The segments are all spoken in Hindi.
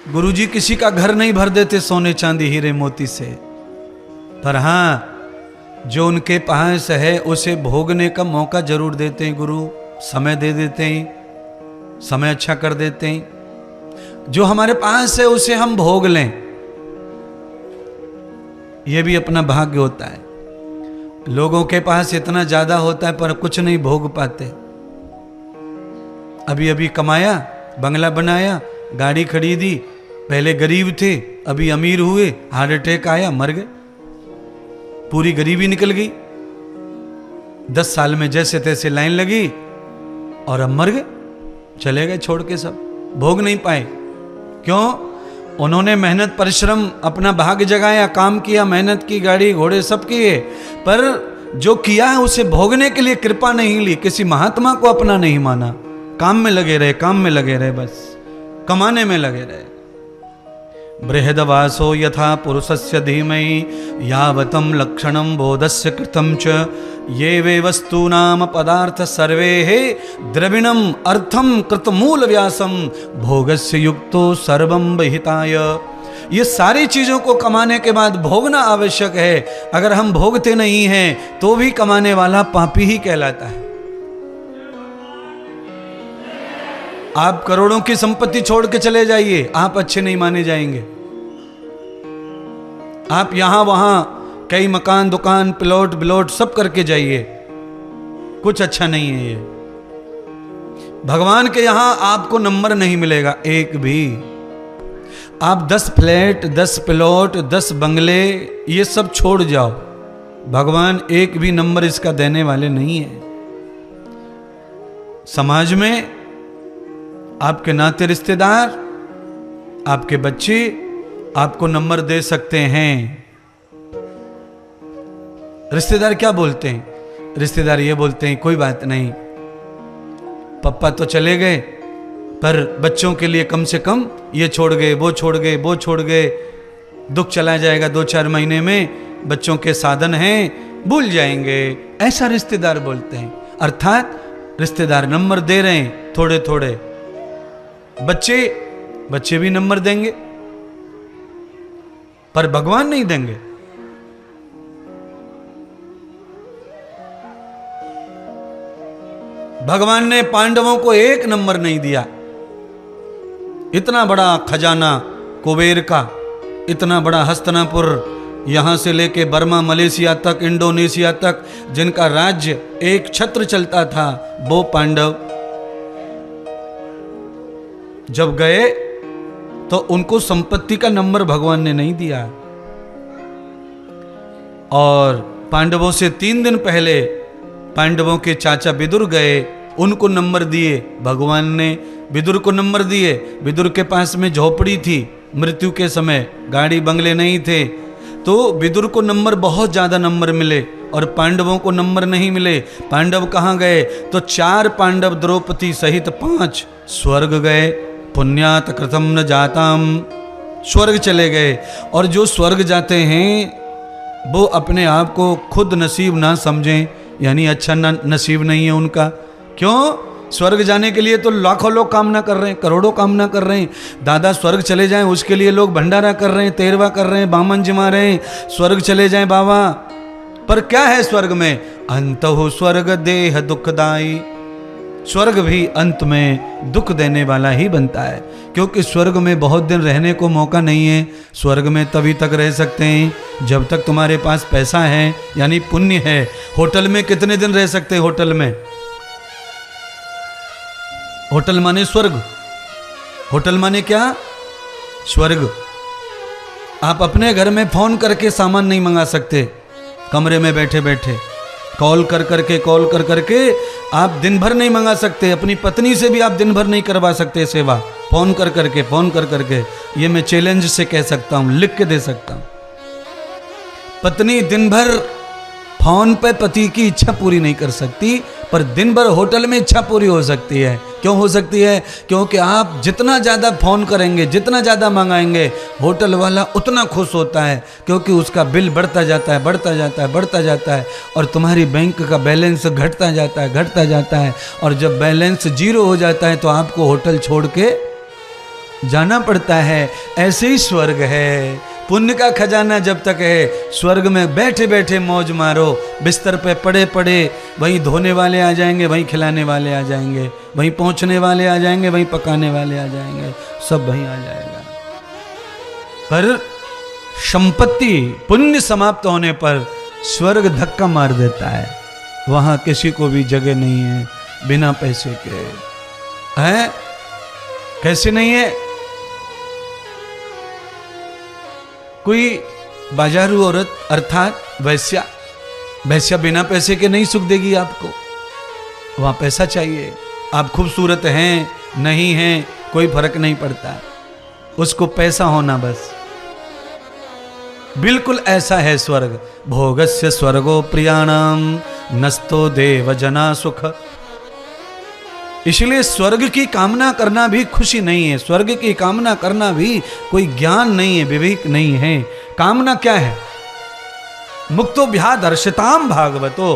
गुरुजी किसी का घर नहीं भर देते सोने चांदी हीरे मोती से, पर हाँ जो उनके पास है उसे भोगने का मौका जरूर देते हैं गुरु, समय दे देते हैं, समय अच्छा कर देते हैं। जो हमारे पास है उसे हम भोग लें, यह भी अपना भाग्य होता है। लोगों के पास इतना ज्यादा होता है पर कुछ नहीं भोग पाते। अभी अभी कमाया, बंगला बनाया, गाड़ी खरीदी, पहले गरीब थे अभी अमीर हुए, हार्ट अटैक आया, मर गए, पूरी गरीबी निकल गई। 10 साल में जैसे तैसे लाइन लगी और अब मर गए, चले गए छोड़ के, सब भोग नहीं पाए। क्यों? उन्होंने मेहनत परिश्रम अपना भाग्य जगाया, काम किया, मेहनत की, गाड़ी घोड़े सब किए, पर जो किया है उसे भोगने के लिए कृपा नहीं ली, किसी महात्मा को अपना नहीं माना, काम में लगे रहे, काम में लगे रहे, बस कमाने में लगे रहे। बृहदवासो यथा पुरुषस्य धीमहि यावतं लक्षणं बोधस्य कृतं च ये वे वस्तूनाम पदार्थ सर्वे हे द्रविणम अर्थम कृतमूल व्यासम भोगस्य युक्तो सर्वं विहिताय। ये सारी चीजों को कमाने के बाद भोगना आवश्यक है। अगर हम भोगते नहीं हैं तो भी कमाने वाला पापी ही कहलाता है। आप करोड़ों की संपत्ति छोड़ के चले जाइए, आप अच्छे नहीं माने जाएंगे। आप यहां वहां कई मकान, दुकान, प्लॉट बिलॉट सब करके जाइए, कुछ अच्छा नहीं है ये। भगवान के यहां आपको नंबर नहीं मिलेगा एक भी। आप 10 फ्लैट, 10 प्लॉट, 10 बंगले ये सब छोड़ जाओ, भगवान एक भी नंबर इसका देने वाले नहीं है। समाज में आपके नाते रिश्तेदार, आपके बच्चे आपको नंबर दे सकते हैं। रिश्तेदार क्या बोलते हैं? रिश्तेदार ये बोलते हैं कोई बात नहीं, पापा तो चले गए पर बच्चों के लिए कम से कम ये छोड़ गए, वो छोड़ गए, वो छोड़ गए, दुख चला जाएगा 2-4 महीने में, बच्चों के साधन हैं, भूल जाएंगे, ऐसा रिश्तेदार बोलते हैं। अर्थात रिश्तेदार नंबर दे रहे हैं थोड़े थोड़े। बच्चे भी नंबर देंगे पर भगवान नहीं देंगे। भगवान ने पांडवों को एक नंबर नहीं दिया। इतना बड़ा खजाना कुबेर का, इतना बड़ा हस्तिनापुर, यहां से लेके बर्मा, मलेशिया तक, इंडोनेशिया तक, जिनका राज्य एक छत्र चलता था, वो पांडव जब गए तो उनको संपत्ति का नंबर भगवान ने नहीं दिया। और पांडवों से 3 दिन पहले पांडवों के चाचा विदुर गए, उनको नंबर दिए भगवान ने। विदुर को नंबर दिए। विदुर के पास में झोपड़ी थी, मृत्यु के समय गाड़ी बंगले नहीं थे, तो विदुर को नंबर बहुत ज्यादा नंबर मिले और पांडवों को नंबर नहीं मिले। पांडव कहाँ गए? तो 4 पांडव द्रौपदी सहित 5 स्वर्ग गए। पुण्यात कृतम न जाताम, स्वर्ग चले गए। और जो स्वर्ग जाते हैं वो अपने आप को खुद नसीब ना समझें, यानी अच्छा नसीब नहीं है उनका। क्यों? स्वर्ग जाने के लिए तो लाखों लोग कामना कर रहे हैं, करोड़ों कामना कर रहे हैं। दादा स्वर्ग चले जाएं उसके लिए लोग भंडारा कर रहे हैं, तेरवा कर रहे हैं, बामन जिमा रहे हैं, स्वर्ग चले जाएं बाबा। पर क्या है स्वर्ग में? अंतहु स्वर्ग देह दुखदाई। स्वर्ग भी अंत में दुख देने वाला ही बनता है, क्योंकि स्वर्ग में बहुत दिन रहने को मौका नहीं है। स्वर्ग में तभी तक रह सकते हैं जब तक तुम्हारे पास पैसा है, यानी पुण्य है। होटल में कितने दिन रह सकते हैं? होटल में, होटल माने स्वर्ग। होटल माने क्या? स्वर्ग। आप अपने घर में फोन करके सामान नहीं मंगा सकते, कमरे में बैठे बैठे कॉल कर करके आप दिन भर नहीं मंगा सकते। अपनी पत्नी से भी आप दिन भर नहीं करवा सकते सेवा, फोन कर करके। ये मैं चैलेंज से कह सकता हूं, लिख के दे सकता हूं। पत्नी दिन भर फोन पे पति की इच्छा पूरी नहीं कर सकती, पर दिन भर होटल में इच्छा पूरी हो सकती है। क्यों हो सकती है? क्योंकि आप जितना ज़्यादा फ़ोन करेंगे, जितना ज़्यादा मंगाएंगे, होटल वाला उतना खुश होता है, क्योंकि उसका बिल बढ़ता जाता है और तुम्हारी बैंक का बैलेंस घटता जाता है। और जब बैलेंस 0 हो जाता है तो आपको होटल छोड़ के जाना पड़ता है। ऐसे ही स्वर्ग है, पुण्य का खजाना जब तक है, स्वर्ग में बैठे बैठे मौज मारो, बिस्तर पे पड़े पड़े, वहीं धोने वाले आ जाएंगे, वहीं खिलाने वाले आ जाएंगे, वहीं पहुंचने वाले आ जाएंगे, वहीं पकाने वाले आ जाएंगे, सब वहीं आ जाएगा। पर संपत्ति पुण्य समाप्त होने पर स्वर्ग धक्का मार देता है, वहां किसी को भी जगह नहीं है बिना पैसे के। है कैसे नहीं है? कोई बाजारू औरत अर्थात वैश्या, वैश्या बिना पैसे के नहीं सुख देगी आपको, वहां पैसा चाहिए। आप खूबसूरत हैं नहीं हैं कोई फर्क नहीं पड़ता, उसको पैसा होना बस। बिल्कुल ऐसा है स्वर्ग। भोगस्य स्वर्गो प्रियाणाम नस्तो देव जना सुख। इसलिए स्वर्ग की कामना करना भी खुशी नहीं है, स्वर्ग की कामना करना भी कोई ज्ञान नहीं है, विवेक नहीं है। कामना क्या है? मुक्तो भ्यादर्शिताम भागवतो,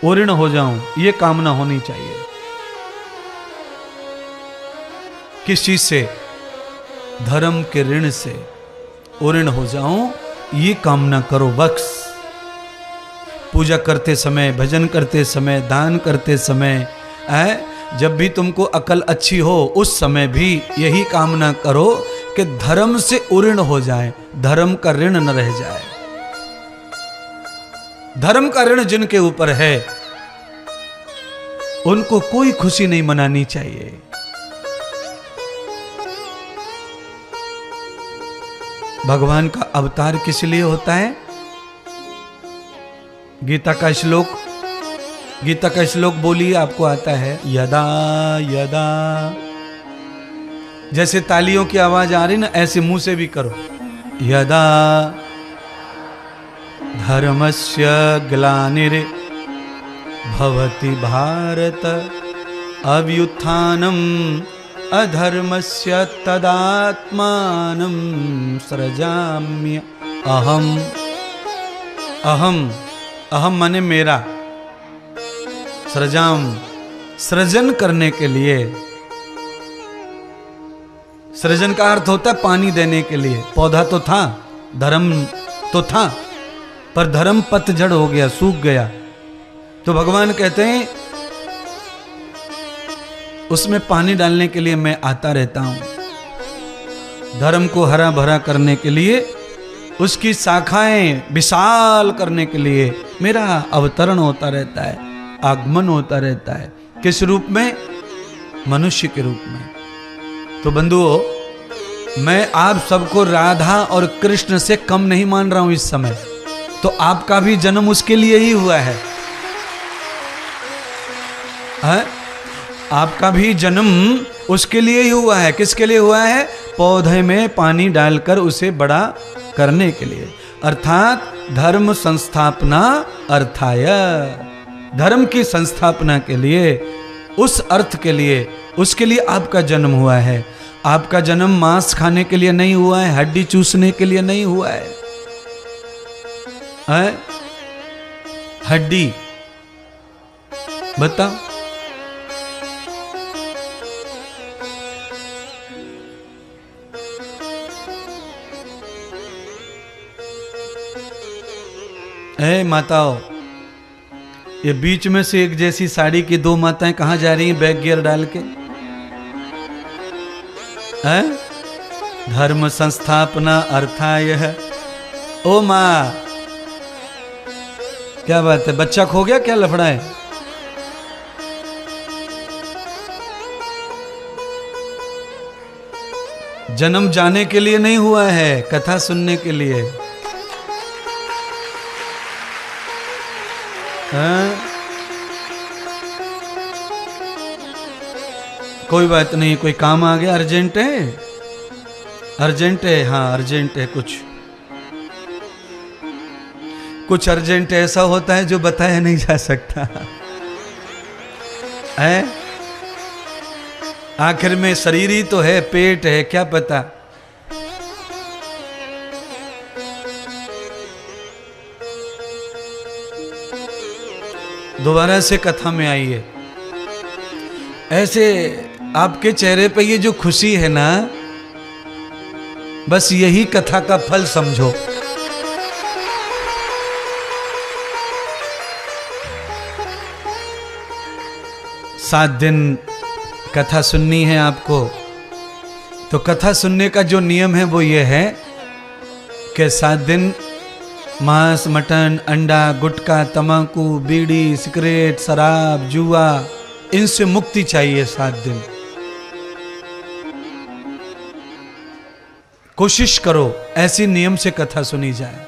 उऋण हो जाऊं, ये कामना होनी चाहिए। किस चीज से? धर्म के ऋण से उऋण हो जाऊं, ये कामना करो बख्श। पूजा करते समय, भजन करते समय, दान करते समय, जब भी तुमको अकल अच्छी हो उस समय भी यही कामना करो कि धर्म से उऋण हो जाए, धर्म का ऋण न रह जाए। धर्म का ऋण जिनके ऊपर है उनको कोई खुशी नहीं मनानी चाहिए। भगवान का अवतार किस लिए होता है? गीता का श्लोक बोलिए, आपको आता है? यदा यदा, जैसे तालियों की आवाज आ रही ना, ऐसे मुंह से भी करो। यदा धर्मस्य ग्लानिर् भवति भारत अभ्युत्थानम् अधर्मस्य तदात्मानं सृजाम्य अहम। अहम माने मेरा, सृजाम सृजन करने के लिए। सृजन का अर्थ होता है पानी देने के लिए। पौधा तो था, धर्म तो था, पर धर्म पतझड़ हो गया, सूख गया। तो भगवान कहते हैं उसमें पानी डालने के लिए मैं आता रहता हूं। धर्म को हरा भरा करने के लिए, उसकी शाखाएं विशाल करने के लिए मेरा अवतरण होता रहता है, आगमन होता रहता है। किस रूप में? मनुष्य के रूप में। तो बंधुओं, मैं आप सबको राधा और कृष्ण से कम नहीं मान रहा हूं इस समय। तो आपका भी जन्म उसके लिए ही हुआ है, आपका भी जन्म उसके लिए ही हुआ है। किसके लिए हुआ है? पौधे में पानी डालकर उसे बड़ा करने के लिए, अर्थात धर्म संस्थापना अर्थाय, धर्म की संस्थापना के लिए, उस अर्थ के लिए, उसके लिए आपका जन्म हुआ है। आपका जन्म मांस खाने के लिए नहीं हुआ है, हड्डी चूसने के लिए नहीं हुआ है। हड्डी बताओ, माताओं, ये बीच में से एक जैसी साड़ी की दो माताएं कहां जा रही हैं बैक गियर डाल के? धर्म संस्थापना अर्थाय है। ओ माँ, क्या बात है? बच्चा खो गया क्या? लफड़ा है? जन्म जाने के लिए नहीं हुआ है, कथा सुनने के लिए। कोई बात नहीं, कोई काम आ गया? अर्जेंट है? अर्जेंट है? हाँ अर्जेंट है। कुछ अर्जेंट ऐसा होता है जो बताया नहीं जा सकता है। आखिर में शरीर ही तो है, पेट है, क्या पता। दोबारा से कथा में आइए। ऐसे आपके चेहरे पे ये जो खुशी है ना, बस यही कथा का फल समझो। सात दिन कथा सुननी है आपको, तो कथा सुनने का जो नियम है वो ये है कि 7 दिन मांस, मटन, अंडा, गुटखा, तंबाकू, बीड़ी, सिगरेट, शराब, जुआ, इनसे मुक्ति चाहिए 7 दिन। कोशिश करो ऐसी नियम से कथा सुनी जाए।